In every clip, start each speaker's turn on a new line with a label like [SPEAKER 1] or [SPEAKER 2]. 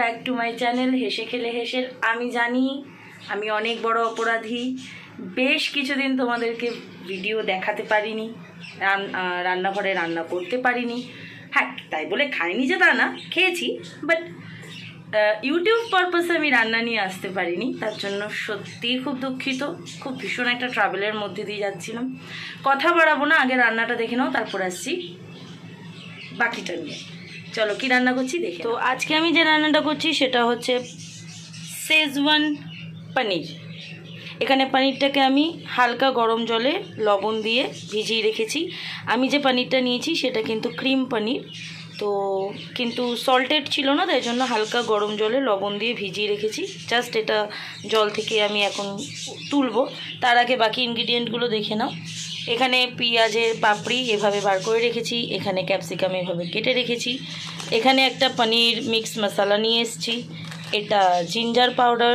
[SPEAKER 1] Back to my channel হেসে খেলে হেসের। আমি জানি আমি অনেক বড় অপরাধী, বেশ কিছুদিন তোমাদেরকে ভিডিও দেখাতে পারিনি, রান্নাঘরে রান্না করতে পারিনি। হ্যাঁ, তাই বলে খাইনি যে তা না, খেয়েছি, বাট ইউটিউব পারপাসে আমি রান্না নিয়ে আসতে পারিনি। তার জন্য সত্যিই খুব দুঃখিত। খুব ভীষণ একটা ট্রাভেলের মধ্যে দিয়ে যাচ্ছিলাম। কথা বাড়াবো না, আগে রান্নাটা দেখে নাও, তারপর আসছি বাকিটা নিয়ে। চলো কি রান্না করছি দেখে। তো আজকে আমি যে রান্নাটা করছি সেটা হচ্ছে শেজওয়ান পনির। এখানে পনিরটাকে আমি হালকা গরম জলে লবণ দিয়ে ভিজিয়ে রেখেছি। আমি যে পনিরটা নিয়েছি সেটা কিন্তু ক্রিম পনির, তো কিন্তু সল্টেড ছিল না, তাই জন্য হালকা গরম জলে লবণ দিয়ে ভিজিয়ে রেখেছি। জাস্ট এটা জল থেকে আমি এখন তুলবো, তার আগে বাকি ইনগ্রিডিয়েন্টগুলো দেখে নাও। এখানে পেঁয়াজের পাপড়ি এভাবে বার করে রেখেছি, এখানে ক্যাপসিকাম এভাবে কেটে রেখেছি, এখানে একটা পনির মিক্স মশলা নিয়ে এসেছি, এটা জিঞ্জার পাউডার,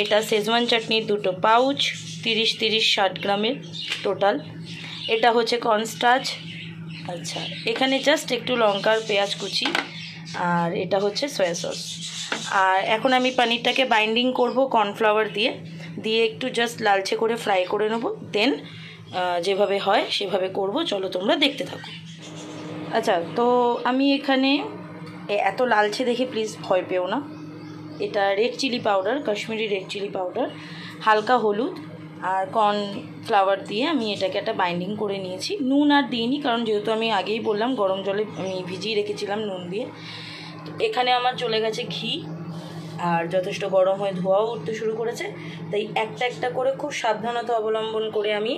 [SPEAKER 1] এটা শেজওয়ান চাটনির 2টো পাউচ 30-60 গ্রামের টোটাল, এটা হচ্ছে কর্নস্টার্চ। আচ্ছা, এখানে জাস্ট একটু লঙ্কার পেঁয়াজ কুচি, আর এটা হচ্ছে সয়া সস। আর এখন আমি পনিরটাকে বাইন্ডিং করব কর্নফ্লাওয়ার দিয়ে একটু জাস্ট লালচে করে ফ্রাই করে নেব, দেন যেভাবে হয় সেভাবে করব। চলো তোমরা দেখতে থাকো। আচ্ছা, তো আমি এখানে এত লালচে দেখে প্লিজ ভয় পেও না, এটা red chili powder, Kashmiri red chili powder, হালকা হলুদ আর কর্নফ্লাওয়ার দিয়ে আমি এটাকে একটা বাইন্ডিং করে নিয়েছি। নুন আর দিইনি, কারণ যেহেতু আমি আগেই বললাম গরম জলে আমি ভিজিয়ে রেখেছিলাম নুন দিয়ে। তো এখানে আমার চলে গেছে ঘি, আর যথেষ্ট গরম হয়ে ধোঁয়াও উঠতে শুরু করেছে, তাই একটা একটা করে খুব সাবধানতা অবলম্বন করে আমি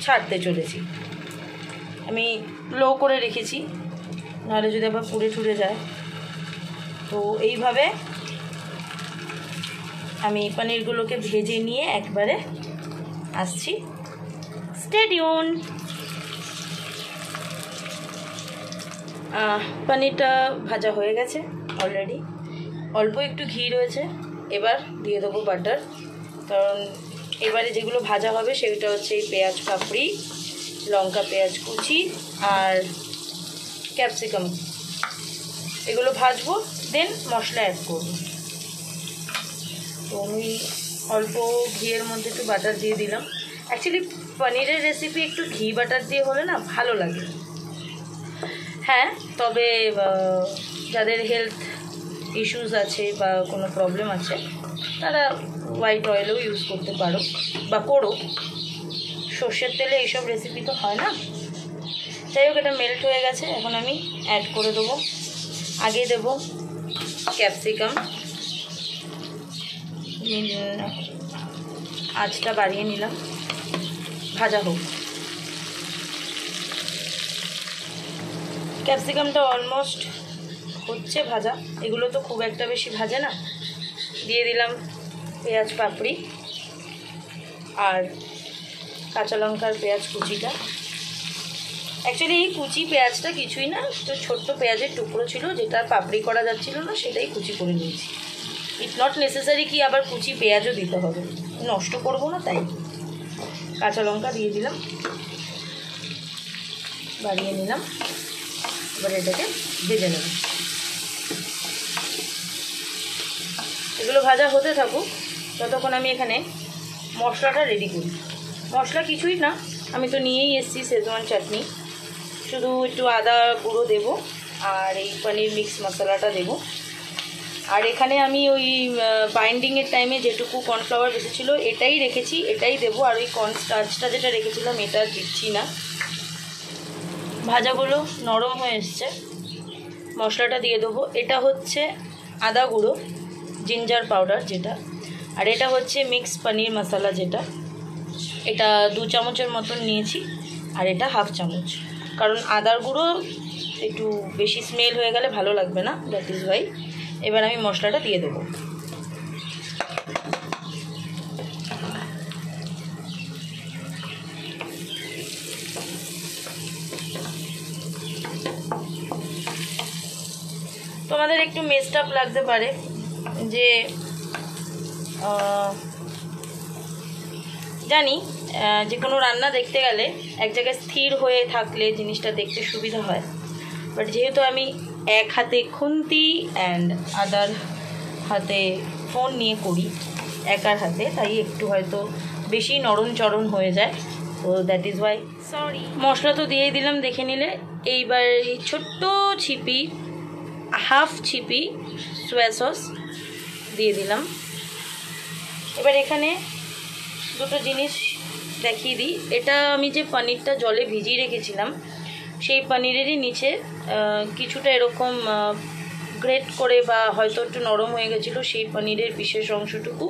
[SPEAKER 1] ছাড়তে চলেছি। আমি লো করে রেখেছি, নাহলে যদি আবার পুড়ে টুড়ে যায়। তো এইভাবে আমি পনিরগুলোকে ভেজে নিয়ে একবারে আসছি, স্টে টিউন। পনিরটা ভাজা হয়ে গেছে অলরেডি, অল্প একটু ঘি রয়েছে। এবার দিয়ে দেবো বাটার, কারণ এবারে যেগুলো ভাজা হবে সেটা হচ্ছে এই পেঁয়াজ পাপড়ি, লঙ্কা পেঁয়াজ কুচি আর ক্যাপসিকাম, এগুলো ভাজবো, দেন মশলা অ্যাড করবো। তো আমি অল্প ঘিয়ের মধ্যে একটু বাটার দিয়ে দিলাম। অ্যাকচুয়ালি পনিরের রেসিপি একটু ঘি বাটার দিয়ে হলে না ভালো লাগে। হ্যাঁ, তবে যাদের হেলথ ইস্যুস আছে বা কোনো প্রবলেম আছে তারা হোয়াইট অয়েলও ইউজ করতে পারো বা করো, সর্ষের তেলে এইসব রেসিপি তো হয় না। যাই হোক, এটা মেল্ট হয়ে গেছে, এখন আমি অ্যাড করে দেবো। আগে দেবো ক্যাপসিকাম, আঁচটা বাড়িয়ে নিলাম, ভাজা হোক। ক্যাপসিকামটা অলমোস্ট হচ্ছে ভাজা, এগুলো তো খুব একটা বেশি ভাজে না। দিয়ে দিলাম পেঁয়াজ পাপড়ি আর কাঁচা লঙ্কার পেঁয়াজ কুচিটা। অ্যাকচুয়ালি এই কুচি পেঁয়াজটা কিছুই না, তো ছোট্ট পেঁয়াজের টুকরো ছিল, যেটা পাপড়ি করা যাচ্ছিল না সেটাই কুচি করে নিয়েছি। ইটস নট নেসেসারি কি আবার কুচি পেঁয়াজও দিতে হবে, নষ্ট করবো না তাই। কাঁচা লঙ্কা দিয়ে দিলাম, বাড়িয়ে নিলাম। এবার এটাকে ভেজে নেব। এগুলো ভাজা হতে থাকুক, ততক্ষণ আমি এখানে মশলাটা রেডি করি। মশলা কিছুই না, আমি তো নিয়েই এসেছি শেজওয়ান চাটনি, শুধু একটু আদা গুঁড়ো দেবো আর এই পনির মিক্স মশলাটা দেবো। আর এখানে আমি ওই বাইন্ডিংয়ের টাইমে যেটুকু কর্নফ্লাওয়ার বেঁচেছিলো এটাই রেখেছি, এটাই দেবো। আর ওই কর্নস্টার্চটা যেটা রেখেছিলাম এটা দিচ্ছি না। ভাজাগুলো নরম হয়ে এসছে, মশলাটা দিয়ে দেবো। এটা হচ্ছে আদা গুঁড়ো, জিঞ্জার পাউডার যেটা, আর এটা হচ্ছে মিক্স পনির মশলা যেটা, এটা 2 চামচের মতন নিয়েছি, আর এটা 1/2 চামচ, কারণ আদার গুঁড়ো একটু বেশি স্মেল হয়ে গেলে ভালো লাগবে না, দ্যাট ইজ ওয়াই। এবার আমি মশলাটা দিয়ে দেবো। তোমাদের একটু মেসড আপ লাগতে পারে, যে জানি যে কোনো রান্না দেখতে গেলে এক জায়গায় স্থির হয়ে থাকলে জিনিসটা দেখতে সুবিধা হয়, বাট যেহেতু আমি এক হাতে খুন্তি অ্যান্ড আদার হাতে ফোন নিয়ে করি, একার হাতে, তাই একটু হয়তো বেশি নরম চরণ হয়ে যায়। তো দ্যাট ইজ ওয়াই সরি। মশলা তো দিয়েই দিলাম দেখে নিলে। এইবার এই ছোট্ট ছিপি, হাফ ছিপি সোয়া সস দিয়ে দিলাম। এবার এখানে দুটো জিনিস দেখিয়ে দিই। এটা আমি যে পনিরটা জলে ভিজিয়ে রেখেছিলাম, সেই পনিরেরই নিচে কিছুটা এরকম গ্রেট করে বা হয়তো একটু নরম হয়ে গেছিলো, সেই পনিরের বিশেষ অংশটুকু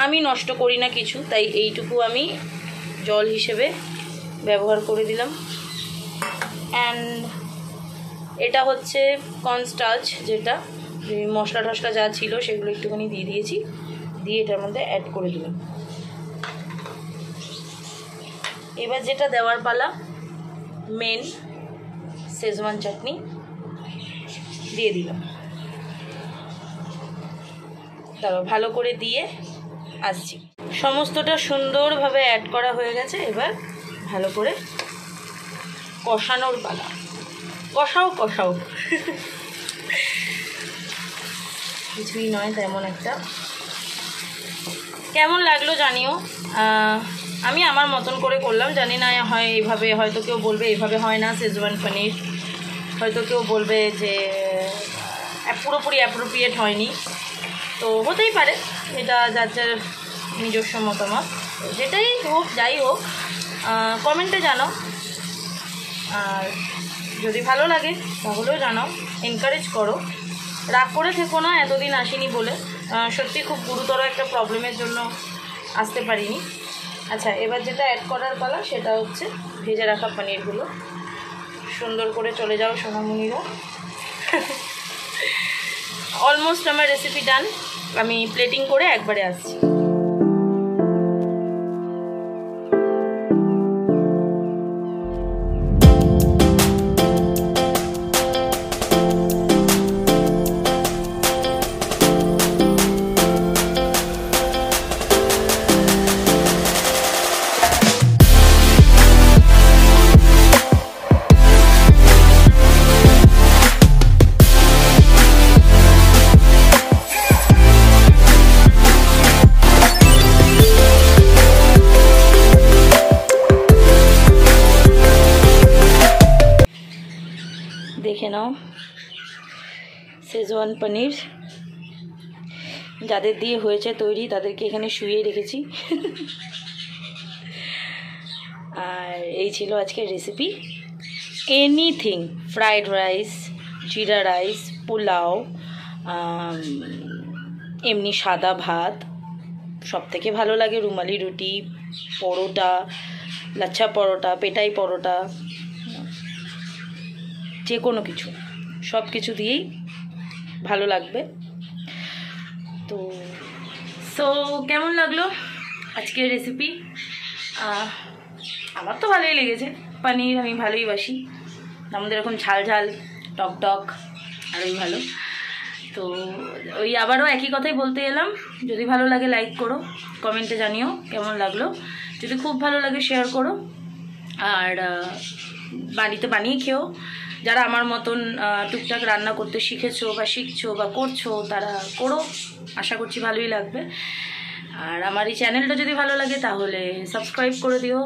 [SPEAKER 1] আমি নষ্ট করি না কিছু, তাই এইটুকু আমি জল হিসেবে ব্যবহার করে দিলাম। অ্যান্ড এটা হচ্ছে কর্নস্টার্চ, যেটা মশলা টশলা যা ছিল সেগুলো একটুখানি দিয়ে দিয়েছি, দিয়ে এটার মধ্যে অ্যাড করে দিলাম। এবার যেটা দেওয়ার পালা, মেন শেজওয়ান চাটনি দিয়ে দিলাম। তারপর ভালো করে দিয়ে আসছি। সমস্তটা সুন্দরভাবে অ্যাড করা হয়ে গেছে। এবার ভালো করে কষানোর পালা। কষাও কষাও কিছুই নয় তেমন একটা। কেমন লাগলো জানিও। আমি আমার মতন করে করলাম, জানি না হয় এইভাবে, হয়তো কেউ বলবে এইভাবে হয় না শেজওয়ান পনির, হয়তো কেউ বলবে যে পুরোপুরি অ্যাপ্রোপ্রিয়েট হয়নি, তো হতেই পারে, এটা যার যার নিজস্ব মতামত। যেটাই হোক যাই হোক কমেন্টে জানাও, আর যদি ভালো লাগে তাহলেও জানাও, এনকারেজ করো, রাগ করে থেকো না এতদিন আসিনি বলে। সত্যি খুব গুরুতর একটা প্রবলেমের জন্য আসতে পারিনি। আচ্ছা, এবার যেটা অ্যাড করার পালা সেটা হচ্ছে ভেজে রাখা পনিরগুলো। সুন্দর করে চলে যাও সোনামণিরা। অলমোস্ট আমার রেসিপি ডান। আমি প্লেটিং করে একবারে আসছি। দেখে নাও শেজওয়ান পনির। যাদের দিয়ে হয়েছে তৈরি তাদেরকে এখানে শুইয়ে রেখেছি। আর এই ছিল আজকের রেসিপি। এনিথিং, ফ্রাইড রাইস, জিরা রাইস, পোলাও, এমনি সাদা ভাত, সবথেকে ভালো লাগে রুমালি রুটি, পরোটা, লাচ্ছা পরোটা, পেটাই পরোটা, যে কোনো কিছু, সব কিছু দিয়েই ভালো লাগবে। তো কেমন লাগলো আজকের রেসিপি? আমার তো ভালোই লেগেছে। পনির আমি ভালোই বাসি, আমাদের এরকম ঝাল ঝাল টক টক আরোই ভালো। তো ওই আবারও একই কথাই বলতে এলাম, যদি ভালো লাগে লাইক করো, কমেন্টে জানিও কেমন লাগলো। যদি খুব ভালো লাগে শেয়ার করো, আর বাড়িতে বানিয়ে খেও। যারা আমার মতন টুকটাক রান্না করতে শিখেছো বা শিখছো বা করছো তারা করো, আশা করছি ভালোই লাগবে। আর আমার এই চ্যানেলটা যদি ভালো লাগে তাহলে সাবস্ক্রাইব করে দিও,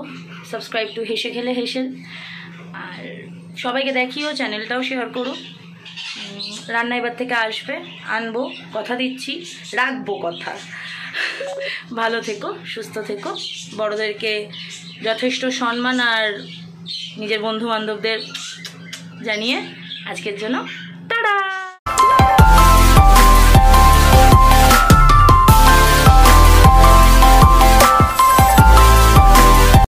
[SPEAKER 1] সাবস্ক্রাইব টু হেসে খেলে হেসেল। আর সবাইকে দেখিও, চ্যানেলটাও শেয়ার করো। রান্না এবার থেকে আসবে, আনবো, কথা দিচ্ছি, রাখবো কথা। ভালো থেকো, সুস্থ থেকো, বড়োদেরকে যথেষ্ট সম্মান আর নিজের বন্ধু বান্ধবদের জানিয়ে আজকের জন্য টাটা।